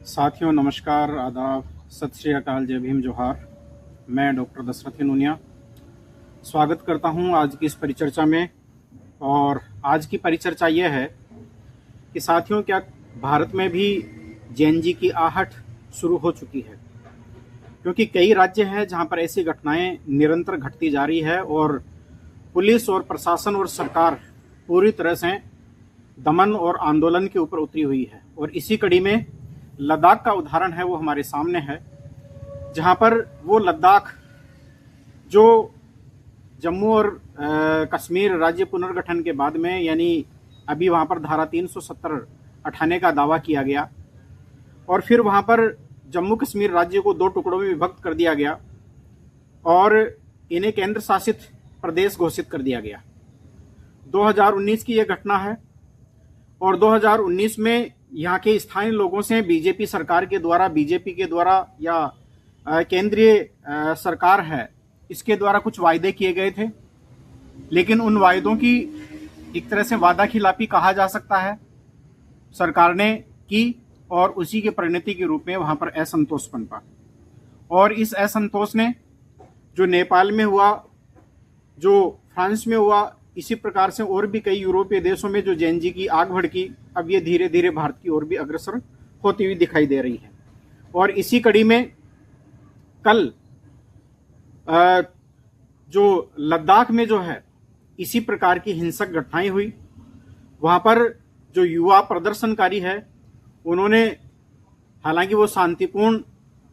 साथियों नमस्कार, आदाब, सत श्री अकाल, जय भीम, जोहार। मैं डॉक्टर दशरथ नूनिया स्वागत करता हूं आज की इस परिचर्चा में। और आज की परिचर्चा यह है कि साथियों, क्या भारत में भी जेएनजी की आहट शुरू हो चुकी है? क्योंकि कई राज्य हैं जहां पर ऐसी घटनाएं निरंतर घटती जा रही है और पुलिस और प्रशासन और सरकार पूरी तरह से दमन और आंदोलन के ऊपर उतरी हुई है। और इसी कड़ी में लद्दाख का उदाहरण है, वो हमारे सामने है, जहां पर वो लद्दाख जो जम्मू और कश्मीर राज्य पुनर्गठन के बाद में, यानी अभी वहां पर धारा 370 हटाने का दावा किया गया और फिर वहां पर जम्मू कश्मीर राज्य को 2 टुकड़ों में विभक्त कर दिया गया और इन्हें केंद्र शासित प्रदेश घोषित कर दिया गया। 2019 की यह घटना है और 2019 में यहाँ के स्थानीय लोगों से बीजेपी सरकार के द्वारा, बीजेपी के द्वारा या केंद्रीय सरकार है, इसके द्वारा कुछ वायदे किए गए थे, लेकिन उन वायदों की एक तरह से वादा खिलाफी कहा जा सकता है सरकार ने की और उसी के परिणति के रूप में वहां पर असंतोष पनपा। और इस असंतोष ने जो नेपाल में हुआ, जो फ्रांस में हुआ, इसी प्रकार से और भी कई यूरोपीय देशों में जो जेएनजी की आग भड़की, अब ये धीरे धीरे भारत की ओर भी अग्रसर होती हुई दिखाई दे रही है। और इसी कड़ी में कल जो लद्दाख में जो है इसी प्रकार की हिंसक घटनाएं हुई। वहां पर जो युवा प्रदर्शनकारी है, उन्होंने, हालांकि वो शांतिपूर्ण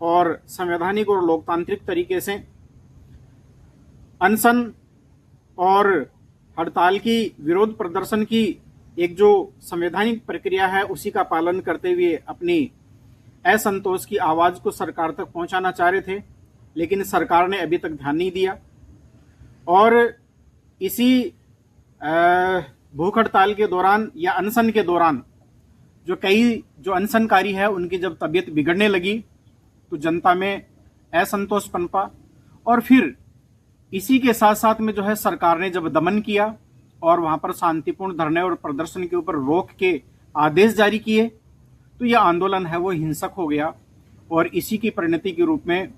और संवैधानिक और लोकतांत्रिक तरीके से अनशन और हड़ताल की, विरोध प्रदर्शन की एक जो संवैधानिक प्रक्रिया है, उसी का पालन करते हुए अपनी असंतोष की आवाज को सरकार तक पहुंचाना चाह रहे थे, लेकिन सरकार ने अभी तक ध्यान नहीं दिया। और इसी भूख हड़ताल के दौरान या अनशन के दौरान जो अनशनकारी है, उनकी जब तबीयत बिगड़ने लगी तो जनता में असंतोष पनपा और फिर इसी के साथ साथ में जो है सरकार ने जब दमन किया और वहां पर शांतिपूर्ण धरने और प्रदर्शन के ऊपर रोक के आदेश जारी किए, तो यह आंदोलन है वो हिंसक हो गया और इसी की परिणति के रूप में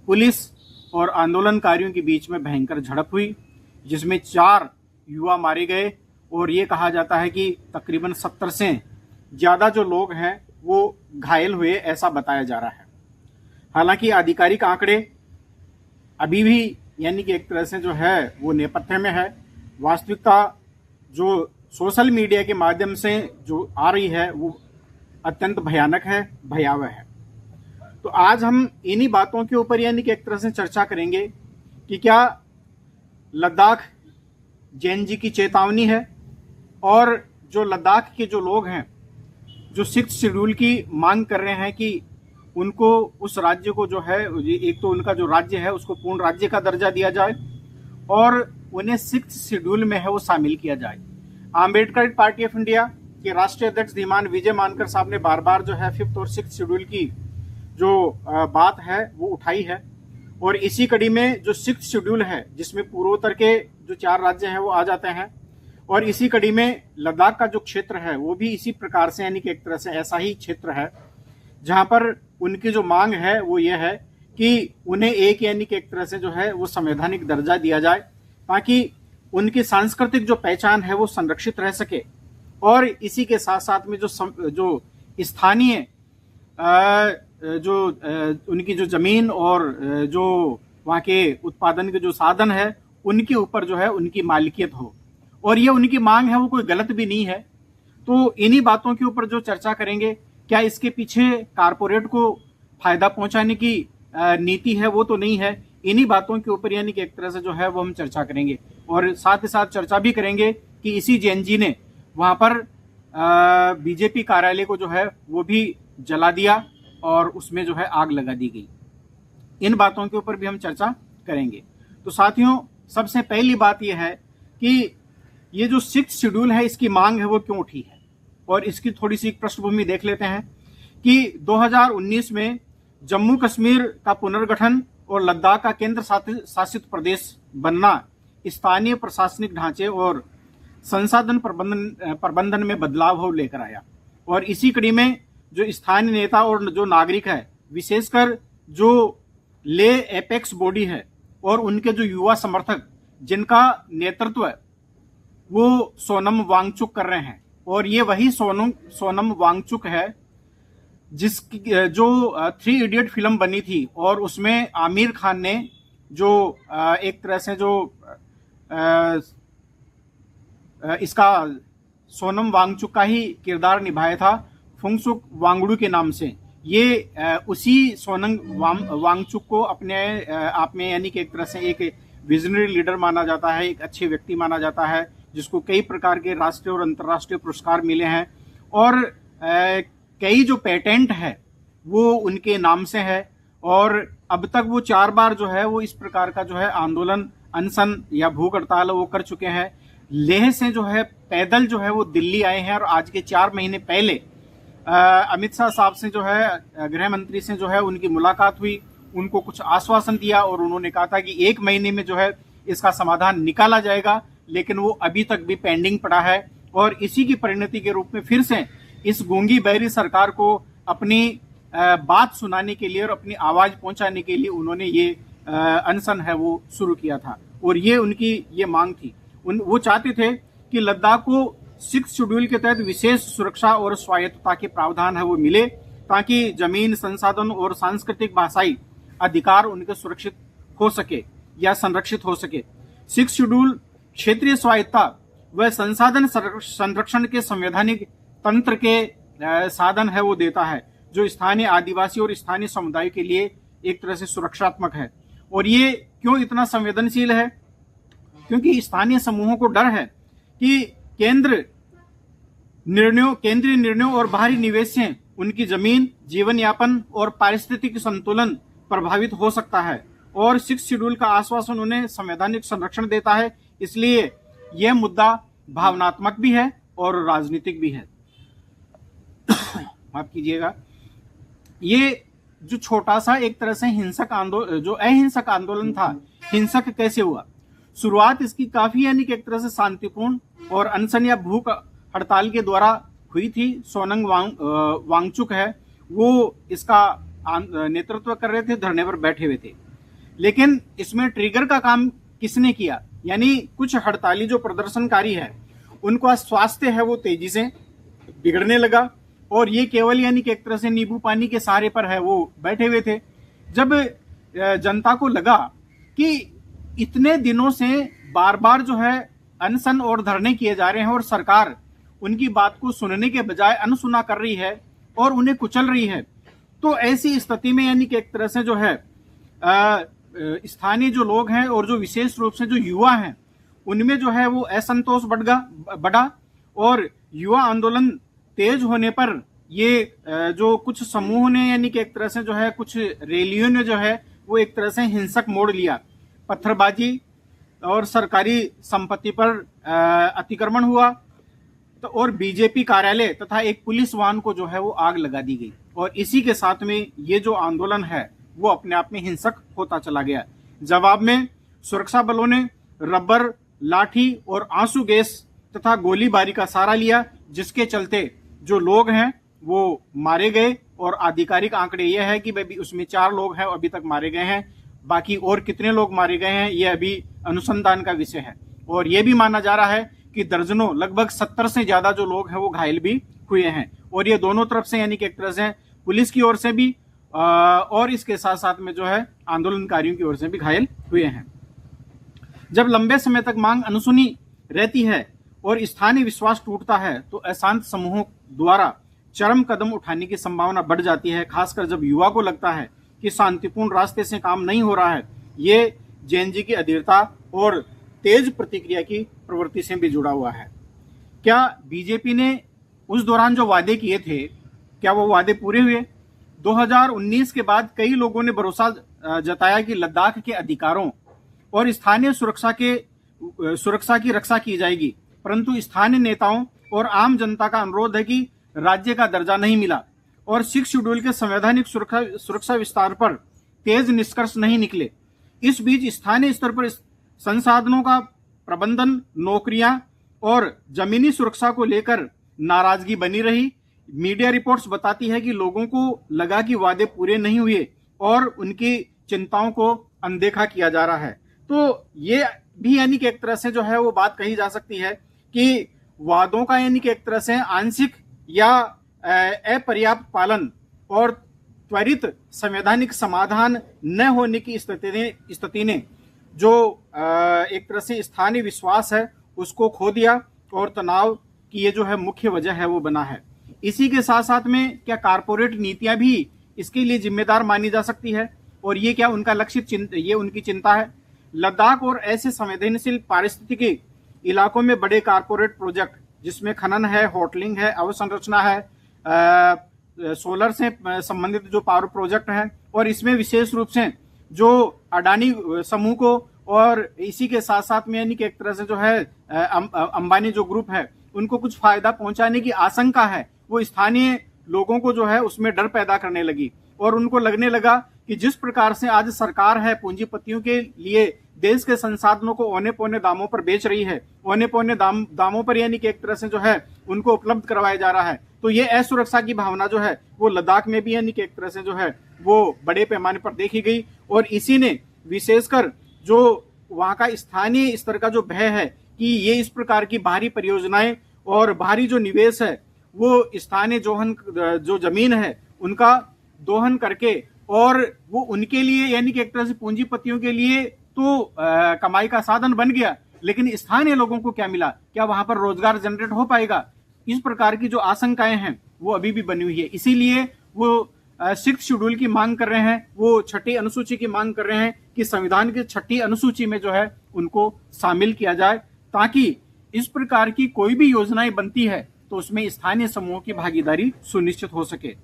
पुलिस और आंदोलनकारियों के बीच में भयंकर झड़प हुई, जिसमें 4 युवा मारे गए और ये कहा जाता है कि तकरीबन 70 से ज्यादा जो लोग हैं वो घायल हुए, ऐसा बताया जा रहा है। हालांकि आधिकारिक आंकड़े अभी भी, यानी कि एक तरह से जो है वो नेपथ्य में है। वास्तविकता जो सोशल मीडिया के माध्यम से जो आ रही है वो अत्यंत भयानक है, भयावह है। तो आज हम इन्हीं बातों के ऊपर, यानी कि एक तरह से चर्चा करेंगे कि क्या लद्दाख जेएनजी की चेतावनी है और जो लद्दाख के जो लोग हैं जो 6th शेड्यूल की मांग कर रहे हैं कि उनको उस राज्य को जो है, एक तो उनका जो राज्य है उसको पूर्ण राज्य का दर्जा दिया जाए और उन्हें 6th शेड्यूल में है वो शामिल किया जाए। आम्बेडकर पार्टी ऑफ इंडिया के राष्ट्रीय अध्यक्ष धीमान विजय मानकर साहब ने बार बार जो है 5th और 6th शेड्यूल की जो बात है वो उठाई है। और इसी कड़ी में जो 6th शेड्यूल है, जिसमें पूर्वोत्तर के जो 4 राज्य हैं वो आ जाते हैं, और इसी कड़ी में लद्दाख का जो क्षेत्र है वो भी इसी प्रकार से, यानी कि एक तरह से ऐसा ही क्षेत्र है जहां पर उनकी जो मांग है वो ये है कि उन्हें एक, यानी कि एक तरह से जो है वो संवैधानिक दर्जा दिया जाए, ताकि उनकी सांस्कृतिक जो पहचान है वो संरक्षित रह सके। और इसी के साथ साथ में जो स्थानीय उनकी जो जमीन और जो वहाँ के उत्पादन के जो साधन है, उनके ऊपर जो है उनकी मालिकियत हो। और ये उनकी मांग है, वो कोई गलत भी नहीं है। तो इन्हीं बातों के ऊपर जो चर्चा करेंगे, क्या इसके पीछे कारपोरेट को फायदा पहुंचाने की नीति है, वो तो नहीं है। इन्हीं बातों के ऊपर, यानी कि एक तरह से जो है वो हम चर्चा करेंगे और साथ ही साथ चर्चा भी करेंगे कि इसी जेएनजी ने वहां पर बीजेपी कार्यालय को जो है वो भी जला दिया और उसमें जो है आग लगा दी गई। इन बातों के ऊपर भी हम चर्चा करेंगे। तो साथियों, सबसे पहली बात यह है कि ये जो 6th शेड्यूल है, इसकी मांग है वो क्यों उठी है, और इसकी थोड़ी सी पृष्ठभूमि देख लेते हैं कि 2019 में जम्मू कश्मीर का पुनर्गठन और लद्दाख का केंद्र शासित प्रदेश बनना स्थानीय प्रशासनिक ढांचे और संसाधन प्रबंधन में बदलाव हो लेकर आया। और इसी कड़ी में जो स्थानीय नेता और जो नागरिक है, विशेषकर जो ले एपेक्स बॉडी है और उनके जो युवा समर्थक जिनका नेतृत्व वो सोनम वांगचुक कर रहे हैं, और ये वही सोनम वांगचुक है जिसकी जो 3 इडियट फिल्म बनी थी और उसमें आमिर खान ने जो एक तरह से जो इसका सोनम वांगचुक का ही किरदार निभाया था, फुंगसुक वांगडू के नाम से। ये उसी सोनम वांगचुक को अपने आप में यानी कि एक तरह से एक विजनरी लीडर माना जाता है, एक अच्छे व्यक्ति माना जाता है, जिसको कई प्रकार के राष्ट्रीय और अंतर्राष्ट्रीय पुरस्कार मिले हैं, और कई जो पेटेंट है वो उनके नाम से है। और अब तक वो 4 बार जो है वो इस प्रकार का जो है आंदोलन, अनशन या भूख हड़ताल वो कर चुके हैं। लेह से जो है पैदल जो है वो दिल्ली आए हैं, और आज के 4 महीने पहले अमित शाह साहब से जो है, गृह मंत्री से जो है उनकी मुलाकात हुई, उनको कुछ आश्वासन दिया और उन्होंने कहा था कि 1 महीने में जो है इसका समाधान निकाला जाएगा, लेकिन वो अभी तक भी पेंडिंग पड़ा है। और इसी की परिणति के रूप में फिर से इस गूंगी बहरी सरकार को अपनी बात सुनाने के लिए और अपनी आवाज पहुंचाने के लिए उन्होंने ये अनशन है वो शुरू किया था। और ये उनकी ये मांग थी, वो चाहते थे कि लद्दाख को 6 शेड्यूल के तहत विशेष सुरक्षा और स्वायत्तता के प्रावधान है वो मिले, ताकि जमीन, संसाधन और सांस्कृतिक भाषाई अधिकार उनके सुरक्षित हो सके या संरक्षित हो सके। 6 शेड्यूल क्षेत्रीय स्वायत्तता व संसाधन संरक्षण के संवैधानिक तंत्र के साधन है वो देता है, जो स्थानीय आदिवासी और स्थानीय समुदाय के लिए एक तरह से सुरक्षात्मक है। और ये क्यों इतना संवेदनशील है? क्योंकि स्थानीय समूहों को डर है कि केंद्रीय निर्णयों और बाहरी निवेश से उनकी जमीन, जीवन यापन और पारिस्थितिक संतुलन प्रभावित हो सकता है। और 6 शेड्यूल का आश्वासन उन्हें संवैधानिक संरक्षण देता है, इसलिए यह मुद्दा भावनात्मक भी है और राजनीतिक भी है। माफ कीजिएगा। ये जो छोटा सा एक तरह से हिंसक आंदोलन, जो अहिंसक आंदोलन था, हिंसक कैसे हुआ? शुरुआत इसकी काफी यानी कि एक तरह से शांतिपूर्ण और अनशन या भूख हड़ताल के द्वारा हुई थी। सोनम वांगचुक है वो इसका नेतृत्व कर रहे थे, धरने पर बैठे हुए थे। लेकिन इसमें ट्रिगर का काम किसने किया? यानी कुछ हड़ताली जो प्रदर्शनकारी है उनका स्वास्थ्य है वो तेजी से बिगड़ने लगा, और ये केवल यानी कि एक तरह से नींबू पानी के सहारे पर है वो बैठे हुए थे। जब जनता को लगा कि इतने दिनों से बार बार जो है अनशन और धरने किए जा रहे हैं और सरकार उनकी बात को सुनने के बजाय अनसुना कर रही है और उन्हें कुचल रही है, तो ऐसी स्थिति में यानी कि एक तरह से जो है स्थानीय जो लोग हैं और जो विशेष रूप से जो युवा हैं उनमें जो है वो असंतोष बढ़ा, और युवा आंदोलन तेज होने पर ये जो कुछ समूह ने यानी कि एक तरह से जो है कुछ रैलियों ने जो है वो एक तरह से हिंसक मोड़ लिया। पत्थरबाजी और सरकारी संपत्ति पर अतिक्रमण हुआ, तो और बीजेपी कार्यालय तथा एक पुलिस वाहन को जो है वो आग लगा दी गई। और इसी के साथ में ये जो आंदोलन है वो अपने आप में हिंसक होता चला गया। जवाब में सुरक्षा बलों ने रबर, लाठी और आंसू गैस तथा गोलीबारी का सहारा लिया, जिसके चलते जो लोग हैं वो मारे गए। और आधिकारिक आंकड़े ये है कि भाई उसमें 4 लोग हैं अभी तक मारे गए हैं, बाकी और कितने लोग मारे गए हैं ये अभी अनुसंधान का विषय है। और ये भी माना जा रहा है कि दर्जनों, लगभग 70 से ज्यादा जो लोग हैं वो घायल भी हुए हैं। और ये दोनों तरफ से यानी कि एक तरह से पुलिस की ओर से भी और इसके साथ साथ में जो है आंदोलनकारियों की ओर से भी घायल हुए हैं। जब लंबे समय तक मांग अनसुनी रहती है और स्थानीय विश्वास टूटता है, तो अशांत समूहों द्वारा चरम कदम उठाने की संभावना बढ़ जाती है, खासकर जब युवा को लगता है कि शांतिपूर्ण रास्ते से काम नहीं हो रहा है। ये जेएनजी की अधीरता और तेज प्रतिक्रिया की प्रवृत्ति से भी जुड़ा हुआ है। क्या बीजेपी ने उस दौरान जो वादे किए थे, क्या वो वादे पूरे हुए? 2019 के बाद कई लोगों ने भरोसा जताया कि लद्दाख के अधिकारों और स्थानीय सुरक्षा की रक्षा की जाएगी, परंतु स्थानीय नेताओं और आम जनता का अनुरोध है कि राज्य का दर्जा नहीं मिला और 6 शेड्यूल के संवैधानिक सुरक्षा विस्तार पर तेज निष्कर्ष नहीं निकले। इस बीच स्थानीय स्तर पर संसाधनों का प्रबंधन, नौकरियां और जमीनी सुरक्षा को लेकर नाराजगी बनी रही। मीडिया रिपोर्ट्स बताती है कि लोगों को लगा कि वादे पूरे नहीं हुए और उनकी चिंताओं को अनदेखा किया जा रहा है। तो ये भी यानी कि एक तरह से जो है वो बात कही जा सकती है कि वादों का यानी कि एक तरह से आंशिक या अपर्याप्त पालन और त्वरित संवैधानिक समाधान न होने की स्थिति ने जो एक तरह से स्थानीय विश्वास है उसको खो दिया और तनाव की ये जो है मुख्य वजह है वो बना है। इसी के साथ साथ में क्या कारपोरेट नीतियां भी इसके लिए जिम्मेदार मानी जा सकती है और ये क्या उनका लक्षित ये उनकी चिंता है। लद्दाख और ऐसे संवेदनशील पारिस्थितिकी इलाकों में बड़े कारपोरेट प्रोजेक्ट जिसमें खनन है, होटलिंग है, अवसंरचना है, सोलर से संबंधित जो पावर प्रोजेक्ट है और इसमें विशेष रूप से जो अडानी समूह को और इसी के साथ साथ में यानी कि एक तरह से जो है अंबानी जो ग्रुप है उनको कुछ फायदा पहुंचाने की आशंका है, वो स्थानीय लोगों को जो है उसमें डर पैदा करने लगी और उनको लगने लगा कि जिस प्रकार से आज सरकार है पूंजीपतियों के लिए देश के संसाधनों को औने पौने दामों पर बेच रही है, औने पौने दामों पर यानी कि एक तरह से जो है उनको उपलब्ध करवाया जा रहा है, तो ये असुरक्षा की भावना जो है वो लद्दाख में भी यानी कि एक तरह से जो है वो बड़े पैमाने पर देखी गई और इसी ने विशेषकर जो वहां का स्थानीय स्तर का जो भय है कि ये इस प्रकार की बाहरी परियोजनाएं और बाहरी जो निवेश है वो स्थानीय जो जमीन है उनका दोहन करके और वो उनके लिए यानी कि एक तरह से पूंजीपतियों के लिए तो कमाई का साधन बन गया, लेकिन स्थानीय लोगों को क्या मिला, क्या वहां पर रोजगार जनरेट हो पाएगा, इस प्रकार की जो आशंकाएं हैं वो अभी भी बनी हुई है। इसीलिए वो 6th शेड्यूल की मांग कर रहे हैं, वो 6ठी अनुसूची की मांग कर रहे हैं कि संविधान की 6ठी अनुसूची में जो है उनको शामिल किया जाए ताकि इस प्रकार की कोई भी योजनाएं बनती है तो उसमें स्थानीय समूहों की भागीदारी सुनिश्चित हो सके।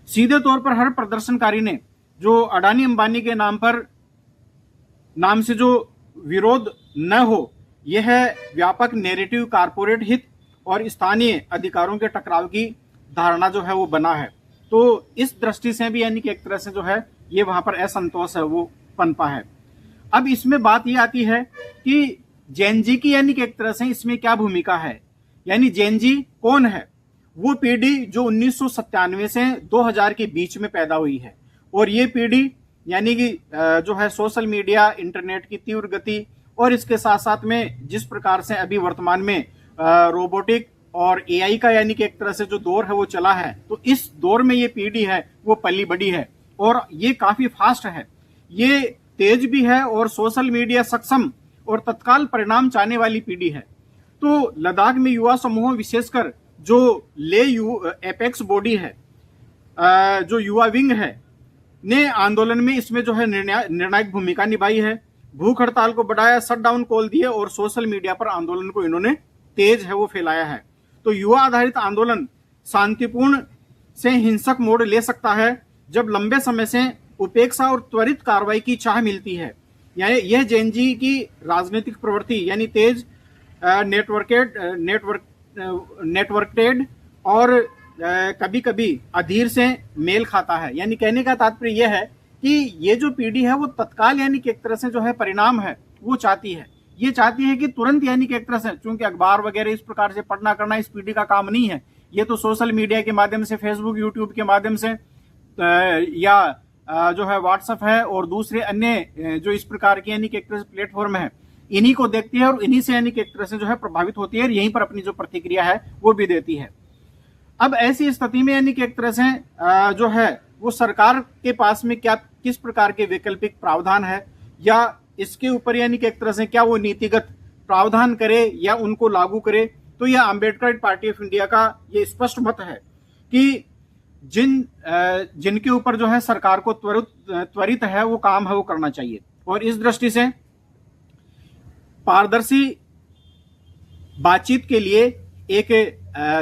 सीधे तौर पर हर प्रदर्शनकारी ने जो अडानी अंबानी के नाम से जो विरोध न हो, यह व्यापक नैरेटिव कारपोरेट हित और स्थानीय अधिकारों के टकराव की धारणा जो है वो बना है। तो इस दृष्टि से भी यानी कि एक तरह से जो है ये वहां पर असंतोष है वो पनपा है। अब इसमें बात ये आती है कि जैन जी की यानी कि एक तरह से इसमें क्या भूमिका है, यानी जैन जी कौन है। वो पीढ़ी जो 1997 से 2000 के बीच में पैदा हुई है और ये पीढ़ी यानी कि जो है सोशल मीडिया, इंटरनेट की तीव्र गति और इसके साथ साथ में जिस प्रकार से अभी वर्तमान में रोबोटिक और एआई का यानी कि एक तरह से जो दौर है वो चला है, तो इस दौर में ये पीढ़ी है वो पली बड़ी है और ये काफी फास्ट है, ये तेज भी है और सोशल मीडिया सक्षम और तत्काल परिणाम चाहने वाली पीढ़ी है। तो लद्दाख में युवा समूह विशेषकर जो एपेक्स बॉडी है, जो युवा विंग है, ने आंदोलन में इसमें जो है निर्णायक भूमिका निभाई है। भूख हड़ताल को बढ़ाया, शटडाउन कॉल दिए और सोशल मीडिया पर आंदोलन को इन्होंने तेज है वो फैलाया है। तो युवा आधारित आंदोलन शांतिपूर्ण से हिंसक मोड़ ले सकता है जब लंबे समय से उपेक्षा और त्वरित कार्रवाई की चाह मिलती है। यह जैन जी की राजनीतिक प्रवृत्ति यानी तेज, नेटवर्केड और कभी कभी अधीर से मेल खाता है। यानी कहने का तात्पर्य यह है कि ये जो पीढ़ी है वो तत्काल यानी कि एक तरह से जो है परिणाम है वो चाहती है, ये चाहती है कि तुरंत यानी कि एक तरह से, चूंकि अखबार वगैरह इस प्रकार से पढ़ना करना इस पीढ़ी का काम नहीं है, ये तो सोशल मीडिया के माध्यम से, फेसबुक, यूट्यूब के माध्यम से या जो है व्हाट्सएप है और दूसरे अन्य जो इस प्रकार के यानी कि एक तरह से प्लेटफॉर्म है, इन्हीं को देखती है और इन्हीं से यानी कि एक तरह से जो है प्रभावित होती है और यहीं पर अपनी जो प्रतिक्रिया है वो भी देती है। अब ऐसी स्थिति में यानी कि एक तरह से जो है वो सरकार के पास में किस प्रकार के वैकल्पिक प्रावधान है या इसके ऊपर यानी कि एक तरह से क्या वो नीतिगत प्रावधान करे या उनको लागू करे, तो यह अम्बेडकर पार्टी ऑफ इंडिया का ये स्पष्ट मत है कि जिनके ऊपर जो है सरकार को त्वरित है वो काम है वो करना चाहिए और इस दृष्टि से पारदर्शी बातचीत के लिए एक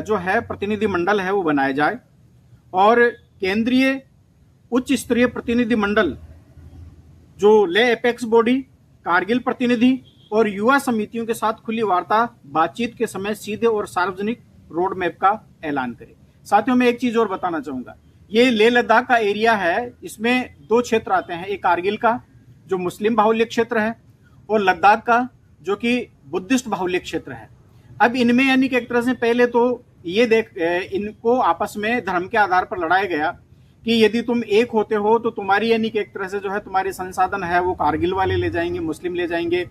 जो है प्रतिनिधि मंडल है वो बनाया जाए और केंद्रीय उच्च स्तरीय प्रतिनिधि मंडल जो ले एपेक्स बॉडी, कारगिल प्रतिनिधि और युवा समितियों के साथ खुली वार्ता बातचीत के समय सीधे और सार्वजनिक रोड मैप का ऐलान करे। साथियों, मैं एक चीज और बताना चाहूंगा, ये लेह लद्दाख का एरिया है, इसमें दो क्षेत्र आते हैं, एक कारगिल का जो मुस्लिम बाहुल्य क्षेत्र है और लद्दाख का जो कि बुद्धिस्ट बाहुल्य क्षेत्र है। अब इनमें यानी कि एक तरह से पहले तो इनको आपस में धर्म के आधार पर लड़ाया गया कि यदि तुम एक होते हो तो तुम्हारी यानी कि एक तरह से जो है तुम्हारे संसाधन है वो कारगिल वाले ले जाएंगे, मुस्लिम ले जाएंगे।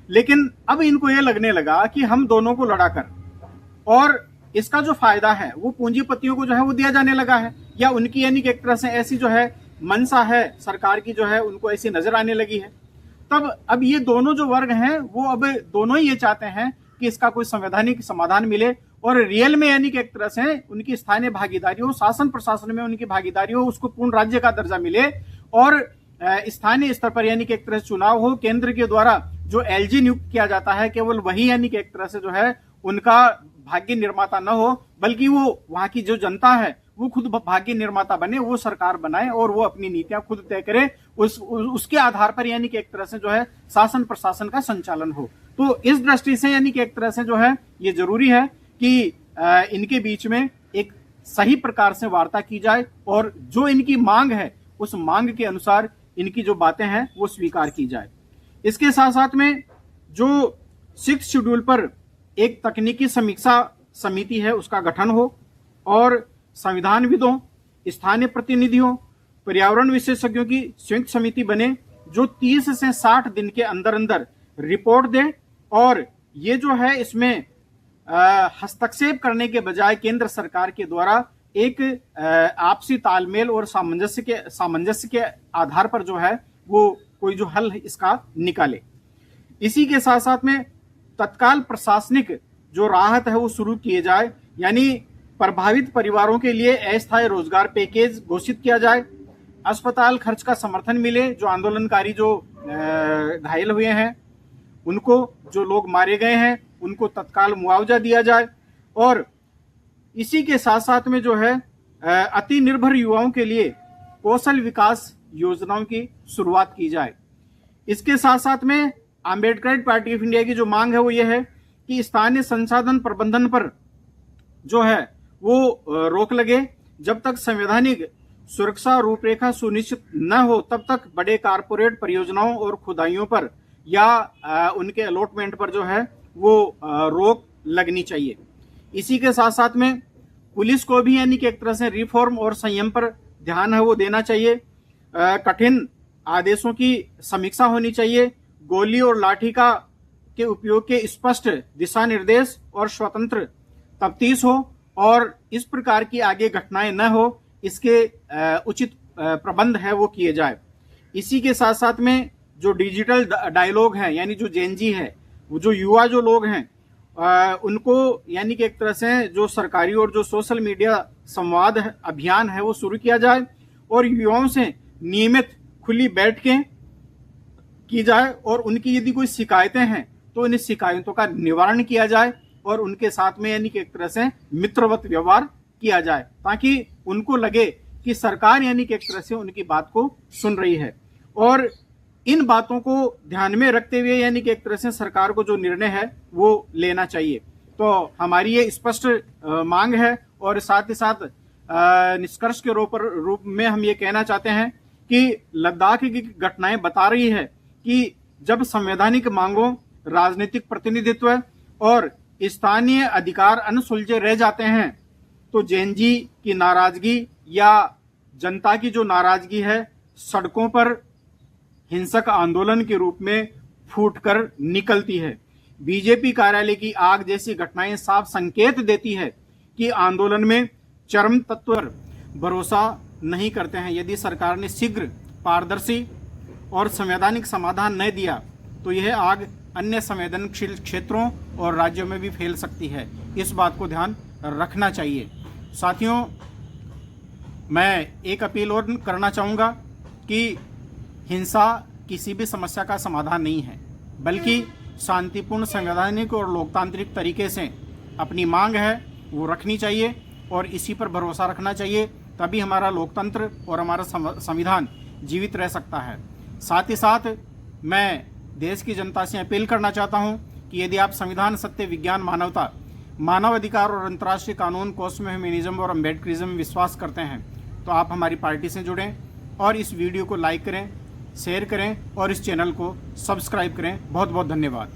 लेकिन अब इनको ये लगने लगा कि हम दोनों को लड़ाकर और इसका जो फायदा है वो पूंजीपतियों को जो है वो दिया जाने लगा है, या उनकी यानी कि एक तरह से ऐसी जो है मनसा है सरकार की जो है उनको ऐसी नजर आने लगी है। तब अब ये दोनों जो वर्ग हैं वो अब दोनों ही ये चाहते हैं कि इसका कोई संवैधानिक समाधान मिले और रियल में यानी कि एक तरह से उनकी स्थानीय भागीदारी हो, शासन प्रशासन में उनकी भागीदारी हो, उसको पूर्ण राज्य का दर्जा मिले और स्थानीय स्तर पर यानी कि एक तरह से चुनाव हो। केंद्र के द्वारा जो एलजी नियुक्त किया जाता है केवल वही यानी कि एक तरह से जो है उनका भाग्य निर्माता न हो, बल्कि वो वहां की जो जनता है वो खुद भाग्य निर्माता बने, वो सरकार बनाए और वो अपनी नीतियां खुद तय करे, उसके आधार पर यानी कि एक तरह से जो है शासन प्रशासन का संचालन हो। तो इस दृष्टि से यानी कि एक तरह से जो है ये जरूरी है कि इनके बीच में एक सही प्रकार से वार्ता की जाए और जो इनकी मांग है उस मांग के अनुसार इनकी जो बातें हैं वो स्वीकार की जाए। इसके साथ साथ में जो 6 शेड्यूल पर एक तकनीकी समीक्षा समिति है उसका गठन हो और संविधानविदों, स्थानीय प्रतिनिधियों, पर्यावरण विशेषज्ञों की संयुक्त समिति बने जो 30 से 60 दिन के अंदर अंदर रिपोर्ट दे और ये जो है इसमें हस्तक्षेप करने के बजाय केंद्र सरकार के द्वारा एक आपसी तालमेल और सामंजस्य के आधार पर जो है वो कोई जो हल इसका निकाले। इसी के साथ साथ में तत्काल प्रशासनिक जो राहत है वो शुरू किए जाए, यानी प्रभावित परिवारों के लिए अस्थायी रोजगार पैकेज घोषित किया जाए, अस्पताल खर्च का समर्थन मिले, जो आंदोलनकारी जो घायल हुए हैं उनको, जो लोग मारे गए हैं उनको तत्काल मुआवजा दिया जाए और इसी के साथ साथ में जो है अति निर्भर युवाओं के लिए कौशल विकास योजनाओं की शुरुआत की जाए। इसके साथ साथ में आम्बेडकर पार्टी ऑफ इंडिया की जो मांग है वो ये है कि स्थानीय संसाधन प्रबंधन पर जो है वो रोक लगे। जब तक संवैधानिक सुरक्षा रूपरेखा सुनिश्चित न हो तब तक बड़े कारपोरेट परियोजनाओं और खुदाइयों पर या उनके अलॉटमेंट पर जो है वो रोक लगनी चाहिए। इसी के साथ साथ में पुलिस को भी यानी कि एक तरह से रिफॉर्म और संयम पर ध्यान है वो देना चाहिए। कठिन आदेशों की समीक्षा होनी चाहिए। गोली और लाठी के उपयोग के स्पष्ट दिशा निर्देश और स्वतंत्र तफ्तीश हो और इस प्रकार की आगे घटनाएं न हो, इसके उचित प्रबंध है वो किए जाए। इसी के साथ साथ में जो डिजिटल डायलॉग है यानी जो जेनजी है, वो जो युवा जो लोग हैं उनको यानी कि एक तरह से जो सरकारी और जो सोशल मीडिया संवाद अभियान है वो शुरू किया जाए और युवाओं से नियमित खुली बैठकें की जाए और उनकी यदि कोई शिकायतें हैं तो इन शिकायतों का निवारण किया जाए और उनके साथ में यानी कि एक तरह से मित्रवत व्यवहार किया जाए ताकि उनको लगे कि सरकार यानी कि एक तरह से उनकी बात को सुन रही है। और इन बातों को ध्यान में रखते हुए यानी कि एक तरह से सरकार को जो निर्णय है वो लेना चाहिए। तो हमारी ये स्पष्ट मांग है और साथ ही साथ निष्कर्ष के रूप में हम ये कहना चाहते हैं कि लद्दाख की घटनाएं बता रही है कि जब संवैधानिक मांगों, राजनीतिक प्रतिनिधित्व और स्थानीय अधिकार अनसुलझे रह जाते हैं तो जेएनजी की नाराजगी या जनता की जो नाराजगी है सड़कों पर हिंसक आंदोलन के रूप में फूटकर निकलती है। बीजेपी कार्यालय की आग जैसी घटनाएं साफ संकेत देती है कि आंदोलन में चरम तत्व पर भरोसा नहीं करते हैं। यदि सरकार ने शीघ्र, पारदर्शी और संवैधानिक समाधान न दिया तो यह आग अन्य संवेदनशील क्षेत्रों और राज्यों में भी फैल सकती है। इस बात को ध्यान रखना चाहिए। साथियों, मैं एक अपील और करना चाहूँगा कि हिंसा किसी भी समस्या का समाधान नहीं है, बल्कि शांतिपूर्ण, संवैधानिक और लोकतांत्रिक तरीके से अपनी मांग है वो रखनी चाहिए और इसी पर भरोसा रखना चाहिए। तभी हमारा लोकतंत्र और हमारा संविधान जीवित रह सकता है। साथ ही साथ मैं देश की जनता से अपील करना चाहता हूं कि यदि आप संविधान, सत्य, विज्ञान, मानवता, मानव अधिकार और अंतर्राष्ट्रीय कानून, कॉस्मो ह्यूमनिज्म और अम्बेडकरिज्म विश्वास करते हैं तो आप हमारी पार्टी से जुड़ें और इस वीडियो को लाइक करें, शेयर करें और इस चैनल को सब्सक्राइब करें। बहुत बहुत धन्यवाद।